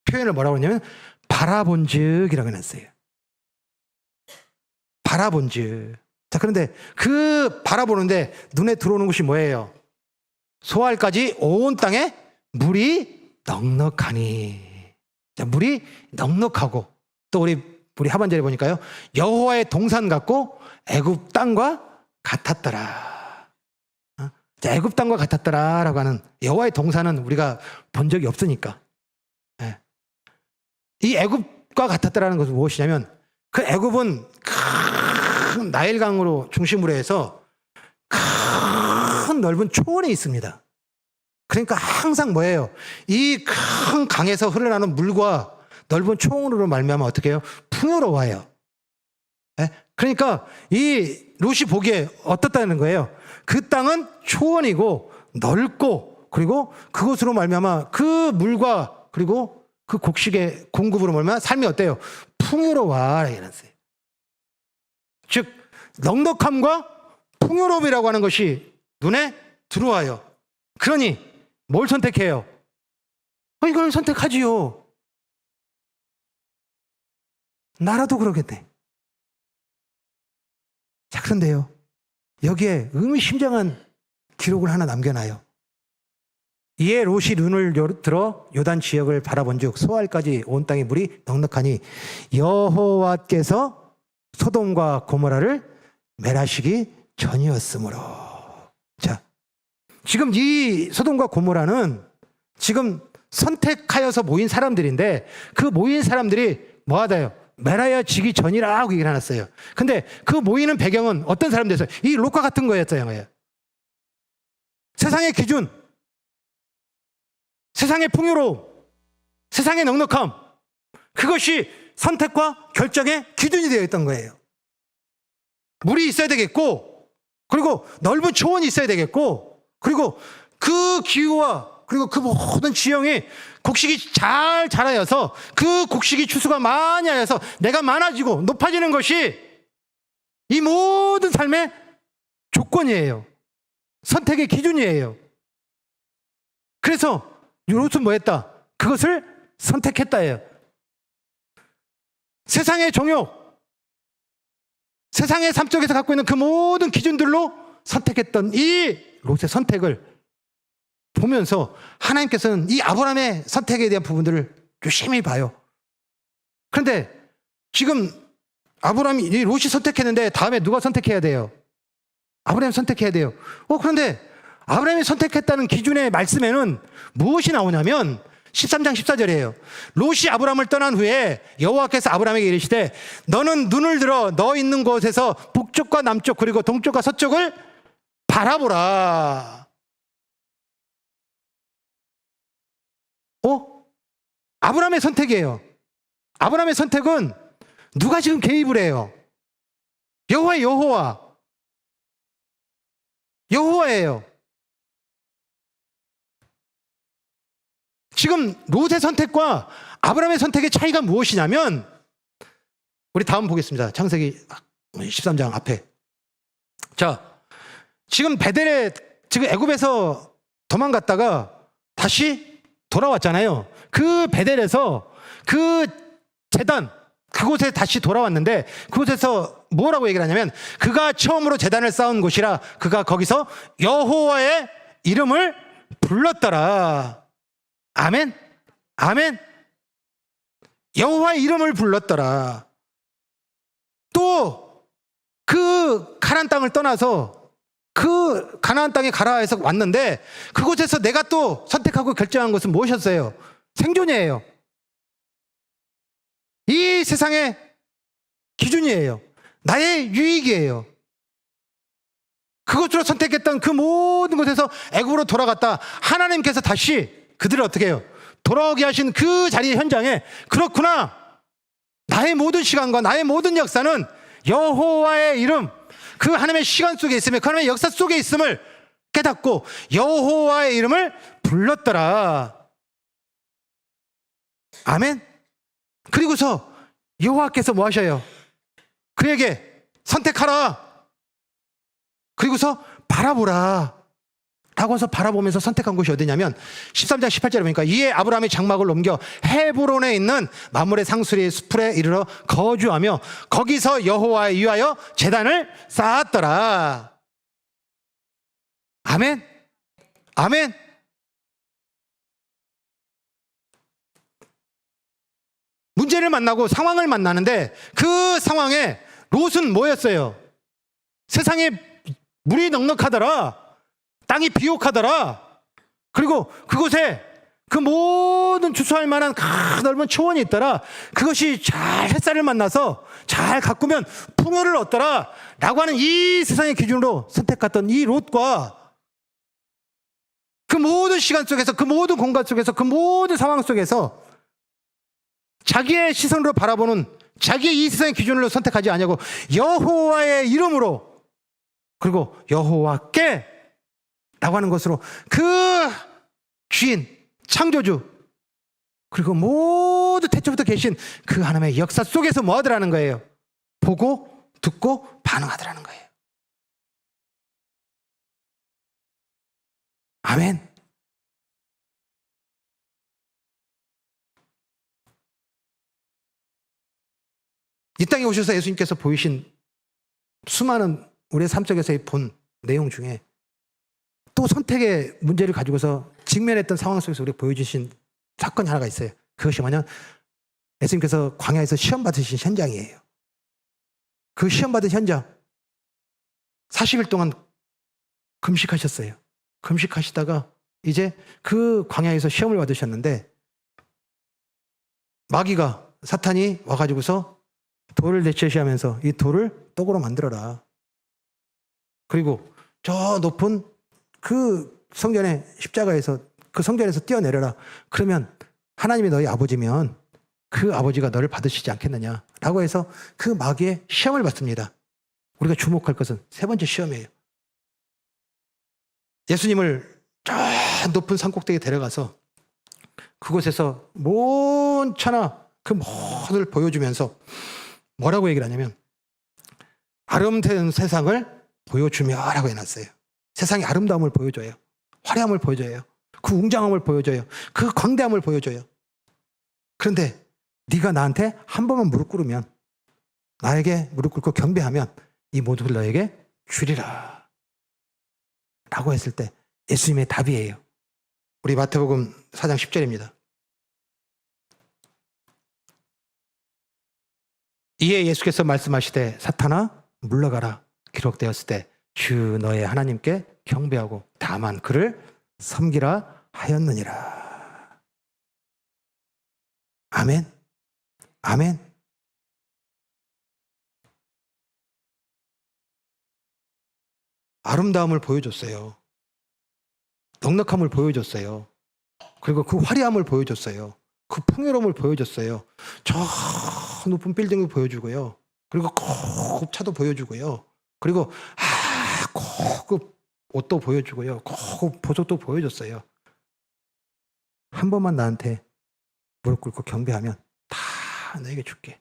표현을 뭐라고 하냐면 바라본즉이라고 해놨어요. 바라본즉. 자, 그런데 그 바라보는데 눈에 들어오는 것이 뭐예요? 소알까지 온 땅에 물이 넉넉하니. 자, 물이 넉넉하고, 또 우리 하반절에 보니까요, 여호와의 동산 같고 애굽 땅과 같았더라. 자, 애굽 땅과 같았더라라고 하는 여호와의 동산은 우리가 본 적이 없으니까. 이 애굽과 같았더라는 것은 무엇이냐면, 그 애굽은 큰 나일강으로 중심으로 해서 큰 넓은 초원에 있습니다. 그러니까 항상 뭐예요? 이 큰 강에서 흘러나오는 물과 넓은 초원으로 말미암아 어떻게 해요? 풍요로워요. 그러니까 이 롯이 보기에 어떻다는 거예요? 그 땅은 초원이고 넓고, 그리고 그것으로 말미암아 그 물과 그리고 그 곡식의 공급으로 말미암아 삶이 어때요? 풍요로워. 이랬어요. 즉 넉넉함과 풍요로움이라고 하는 것이 눈에 들어와요. 그러니 뭘 선택해요? 이걸 선택하지요. 나라도 그러겠네. 자, 그런데요, 여기에 의미심장한 기록을 하나 남겨놔요. 이에 롯이 눈을 들어 요단 지역을 바라본즉 소알까지 온 땅에 물이 넉넉하니 여호와께서 소돔과 고모라를 멸하시기 전이었으므로. 자, 지금 이 소돔과 고모라는 지금 선택하여서 모인 사람들인데, 그 모인 사람들이 뭐하다요? 멸하여지기 전이라고 얘기를 해놨어요. 근데 그 모이는 배경은 어떤 사람들이었어요? 이 롯과 같은 거였어요. 세상의 기준, 세상의 풍요로움, 세상의 넉넉함, 그것이 선택과 결정의 기준이 되어 있던 거예요. 물이 있어야 되겠고, 그리고 넓은 초원이 있어야 되겠고, 그리고 그 기후와 그리고 그 모든 지형이 곡식이 잘 자라여서 그 곡식이 추수가 많이 하여서 내가 많아지고 높아지는 것이 이 모든 삶의 조건이에요. 선택의 기준이에요. 그래서 롯은 뭐 했다? 그것을 선택했다예요. 세상의 종욕, 세상의 삶 속에서 갖고 있는 그 모든 기준들로 선택했던 이 롯의 선택을 보면서 하나님께서는 이 아브라함의 선택에 대한 부분들을 유심히 봐요. 그런데 지금 아브라함이 이 롯이 선택했는데 다음에 누가 선택해야 돼요? 아브라함이 선택해야 돼요. 그런데 아브라함이 선택했다는 기준의 말씀에는 무엇이 나오냐면 13장 14절이에요. 롯이 아브라함을 떠난 후에 여호와께서 아브라함에게 이르시되 너는 눈을 들어 너 있는 곳에서 북쪽과 남쪽 그리고 동쪽과 서쪽을 바라보라. 아브라함의 선택이에요. 아브라함의 선택은 누가 지금 개입을 해요? 여호와예요. 지금 롯의 선택과 아브라함의 선택의 차이가 무엇이냐면 우리 다음 보겠습니다. 창세기 13장 앞에. 자, 지금 베델에 지금 애굽에서 도망갔다가 다시 돌아왔잖아요. 그 베델에서 그 제단 그곳에 다시 돌아왔는데 그곳에서 뭐라고 얘기를 하냐면 그가 처음으로 제단을 쌓은 곳이라 그가 거기서 여호와의 이름을 불렀더라. 아멘. 아멘. 여호와의 이름을 불렀더라. 또 그 가나안 땅을 떠나서 그 가나안 땅에 가라 해서 왔는데 그곳에서 내가 또 선택하고 결정한 것은 무엇이었어요? 생존이에요. 이 세상의 기준이에요. 나의 유익이에요. 그것으로 선택했던 그 모든 곳에서 애굽으로 돌아갔다 하나님께서 다시 그들을 어떻게 해요? 돌아오게 하신 그 자리의 현장에 그렇구나. 나의 모든 시간과 나의 모든 역사는 여호와의 이름 그 하나님의 시간 속에 있으며 그 하나님의 역사 속에 있음을 깨닫고 여호와의 이름을 불렀더라. 아멘. 그리고서 여호와께서 뭐 하셔요? 그에게 선택하라. 그리고서 바라보라. 라고 해서 바라보면서 선택한 곳이 어디냐면 13장 18절에 보니까 이에 아브라함이 장막을 옮겨 헤브론에 있는 만물의 상수리 숲에 이르러 거주하며 거기서 여호와에 위하여 제단을 쌓았더라. 아멘. 아멘. 문제를 만나고 상황을 만나는데 그 상황에 롯은 뭐였어요? 세상에 물이 넉넉하더라. 땅이 비옥하더라. 그리고 그곳에 그 모든 주소할 만한 넓은 초원이 있더라. 그것이 잘 햇살을 만나서 잘 가꾸면 풍요를 얻더라. 라고 하는 이 세상의 기준으로 선택했던 이 롯과 그 모든 시간 속에서 그 모든 공간 속에서 그 모든 상황 속에서 자기의 시선으로 바라보는 자기의 이 세상의 기준으로 선택하지 아니하고 여호와의 이름으로 그리고 여호와께 라고 하는 것으로 그 주인, 창조주 그리고 모두 태초부터 계신 그 하나님의 역사 속에서 뭐 하더라는 거예요? 보고 듣고 반응하더라는 거예요. 아멘. 이 땅에 오셔서 예수님께서 보이신 수많은 우리의 삶 속에서의 본 내용 중에 또 선택의 문제를 가지고서 직면했던 상황 속에서 우리가 보여주신 사건이 하나가 있어요. 그것이 뭐냐면 예수님께서 광야에서 시험 받으신 현장이에요. 그 시험 받은 현장 40일 동안 금식하셨어요. 금식하시다가 이제 그 광야에서 시험을 받으셨는데 마귀가 사탄이 와가지고서 돌을 내치시하면서 이 돌을 떡으로 만들어라. 그리고 저 높은 그 성전의 십자가에서 그 성전에서 뛰어내려라. 그러면 하나님이 너희 아버지면 그 아버지가 너를 받으시지 않겠느냐라고 해서 그 마귀의 시험을 받습니다. 우리가 주목할 것은 세 번째 시험이에요. 예수님을 저 높은 산꼭대기에 데려가서 그곳에서 먼천하 그 모든 걸 보여주면서 뭐라고 얘기를 하냐면 아름다운 세상을 보여주며라고 해놨어요. 세상의 아름다움을 보여줘요. 화려함을 보여줘요. 그 웅장함을 보여줘요. 그 광대함을 보여줘요. 그런데 네가 나한테 한 번만 무릎 꿇으면, 나에게 무릎 꿇고 경배하면 이 모든 걸 너에게 주리라 라고 했을 때 예수님의 답이에요. 우리 마태복음 4장 10절입니다. 이에 예수께서 말씀하시되 사탄아 물러가라. 기록되었을 때 주 너의 하나님께 경배하고 다만 그를 섬기라 하였느니라. 아멘. 아멘. 아름다움을 보여줬어요. 넉넉함을 보여줬어요. 그리고 그 화려함을 보여줬어요. 그 풍요로움을 보여줬어요. 저 높은 빌딩을 보여주고요. 그리고 고급 차도 보여주고요. 그리고 고급 옷도 보여주고요. 고급 보석도 보여줬어요. 한 번만 나한테 무릎 꿇고 경배하면 다 너에게 줄게.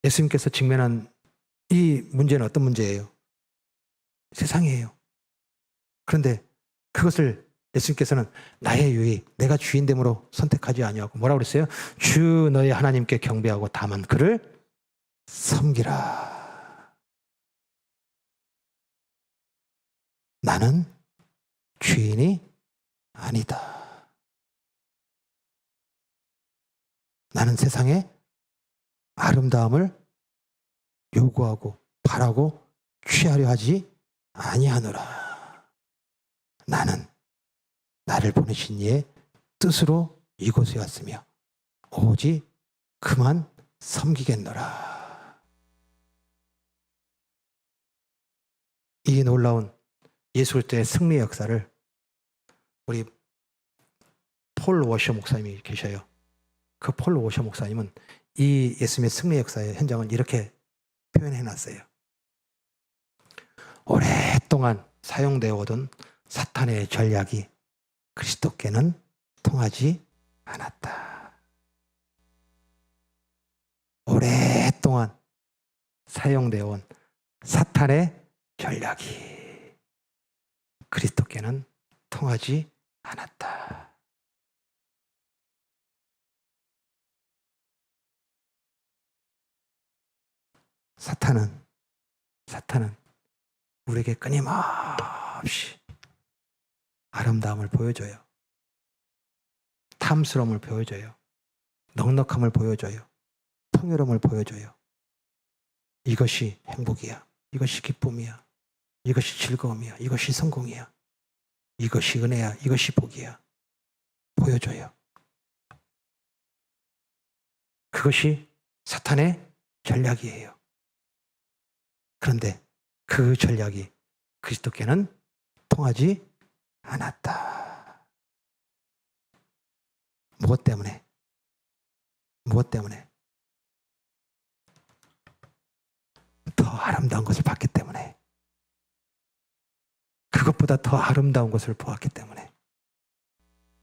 예수님께서 직면한 이 문제는 어떤 문제예요? 세상이에요. 그런데 그것을 예수님께서는 나의 유익, 내가 주인됨으로 선택하지 아니하고 뭐라고 그랬어요? 주 너의 하나님께 경배하고 다만 그를 섬기라. 나는 주인이 아니다. 나는 세상의 아름다움을 요구하고 바라고 취하려 하지 아니하노라. 나는 나를 보내신 이의 뜻으로 이곳에 왔으며 오직 그만 섬기겠노라. 이 놀라운 예수 그리스도의 승리 역사를 우리 폴 워셔 목사님이 계셔요. 그 폴 워셔 목사님은 이 예수님의 승리 역사의 현장을 이렇게 표현해 놨어요. 오랫동안 사용되어 오던 사탄의 전략이 그리스도께는 통하지 않았다. 오랫동안 사용되어 온 사탄의 전략이 그리스도께는 통하지 않았다. 사탄은 우리에게 끊임없이 아름다움을 보여줘요. 탐스러움을 보여줘요. 넉넉함을 보여줘요. 풍요로움을 보여줘요. 이것이 행복이야. 이것이 기쁨이야. 이것이 즐거움이야. 이것이 성공이야. 이것이 은혜야. 이것이 복이야. 보여줘요. 그것이 사탄의 전략이에요. 그런데 그 전략이 그리스도께는 통하지 않았다. 무엇 때문에? 무엇 때문에? 더 아름다운 것을 봤기 때문에. 그것보다 더 아름다운 것을 보았기 때문에.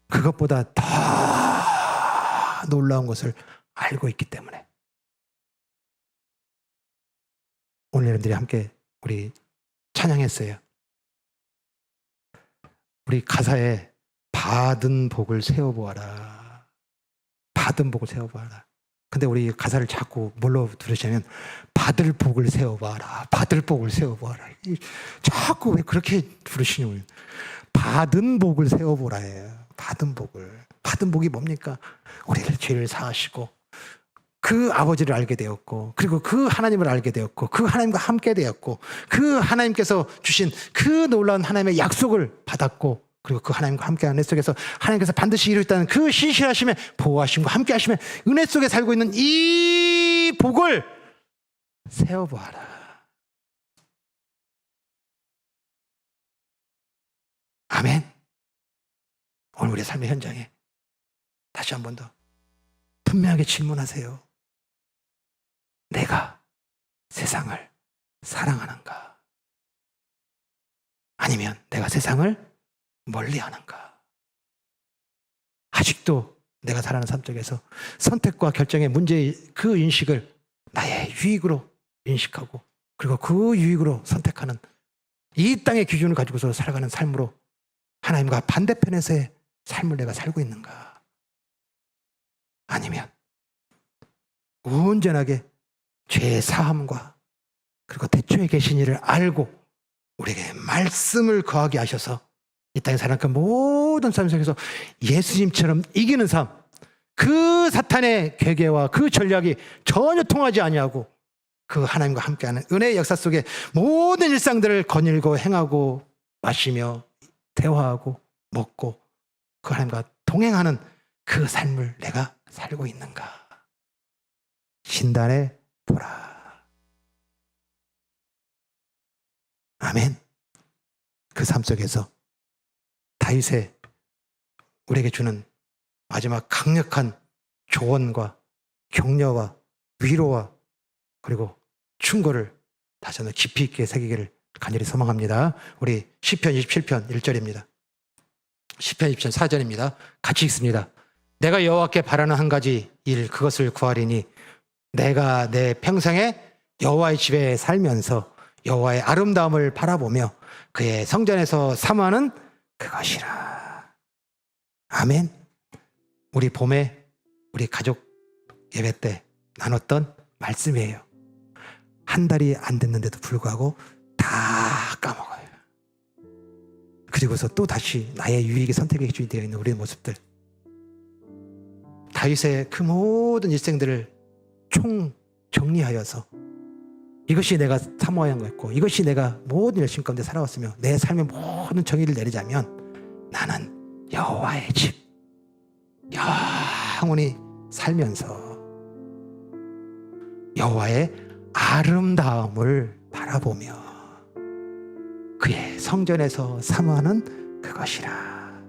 그것보다 더 놀라운 것을 알고 있기 때문에. 오늘 여러분들이 함께 우리 찬양했어요. 우리 가사에 받은 복을 세워보아라. 받은 복을 세워보아라. 근데 우리 가사를 자꾸 뭘로 들으시냐면 받을 복을 세워봐라. 받을 복을 세워봐라. 자꾸 왜 그렇게 부르시냐고요. 받은 복을 세워보라 해요. 받은 복을. 받은 복이 뭡니까? 우리를 죄를 사하시고 그 아버지를 알게 되었고, 그리고 그 하나님을 알게 되었고, 그 하나님과 함께 되었고, 그 하나님께서 주신 그 놀라운 하나님의 약속을 받았고, 그리고 그 하나님과 함께하는 은혜 속에서 하나님께서 반드시 이루겠다는 그 신실하심의 보호하심과 함께하심의 은혜 속에 살고 있는 이 복을 세워보아라. 아멘. 오늘 우리의 삶의 현장에 다시 한 번 더 분명하게 질문하세요. 내가 세상을 사랑하는가? 아니면 내가 세상을 멀리하는가? 아직도 내가 살아가는 삶 속에서 선택과 결정의 문제의 그 인식을 나의 유익으로 인식하고 그리고 그 유익으로 선택하는 이 땅의 기준을 가지고서 살아가는 삶으로 하나님과 반대편에서의 삶을 내가 살고 있는가? 아니면 온전하게 죄의 사함과 그리고 태초에 계신 이를 알고 우리에게 말씀을 거하게 하셔서 이 땅에 살아가는 그 모든 삶 속에서 예수님처럼 이기는 삶, 그 사탄의 계계와 그 전략이 전혀 통하지 아니하고 그 하나님과 함께하는 은혜의 역사 속에 모든 일상들을 거닐고 행하고 마시며 대화하고 먹고 그 하나님과 동행하는 그 삶을 내가 살고 있는가? 신단에 보라. 아멘. 그 삶 속에서 다윗의 우리에게 주는 마지막 강력한 조언과 격려와 위로와 그리고 충고를 다시 한번 깊이 있게 새기기를 간절히 소망합니다. 우리 시편 27편 1절입니다. 시편 27편 4절입니다. 같이 읽습니다. 내가 여호와께 바라는 한 가지 일 그것을 구하리니 내가 내 평생에 여호와의 집에 살면서 여호와의 아름다움을 바라보며 그의 성전에서 사모하는 그것이라. 아멘. 우리 봄에 우리 가족 예배 때 나눴던 말씀이에요. 한 달이 안 됐는데도 불구하고 다 까먹어요. 그리고서 또 다시 나의 유익의 선택의 기준이 되어 있는 우리의 모습들. 다윗의 그 모든 일생들을 총 정리하여서 이것이 내가 사모해야 한 거였고 이것이 내가 모든 열심 가운데 살아왔으며 내 삶의 모든 정의를 내리자면 나는 여호와의 집 영원히 살면서 여호와의 아름다움을 바라보며 그의 성전에서 사모하는 그것이라.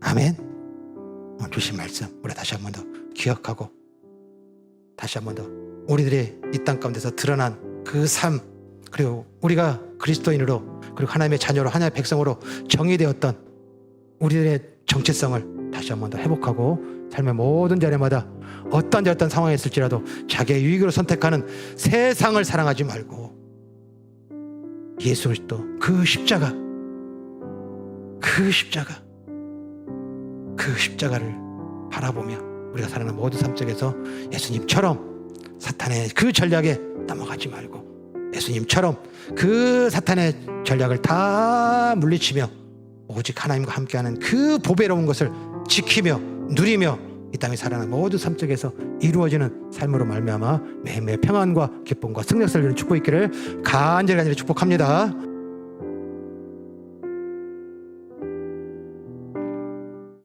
아멘. 오늘 주신 말씀 우리 다시 한 번 더 기억하고 다시 한 번 더 우리들의 이 땅 가운데서 드러난 그 삶 그리고 우리가 그리스도인으로 그리고 하나님의 자녀로 하나님의 백성으로 정의되었던 우리들의 정체성을 다시 한 번 더 회복하고 삶의 모든 자리마다 어떤 상황에 있을지라도 자기의 유익으로 선택하는 세상을 사랑하지 말고 예수 그리스도 그 십자가를 바라보며 우리가 살아가는 모든 삶 속에서 예수님처럼 사탄의 그 전략에 넘어가지 말고 예수님처럼 그 사탄의 전략을 다 물리치며 오직 하나님과 함께하는 그 보배로운 것을 지키며 누리며 이 땅에 살아가는 모든 삶 속에서 이루어지는 삶으로 말미암아 매일매일 평안과 기쁨과 승리를 축복있기를 간절히 축복합니다.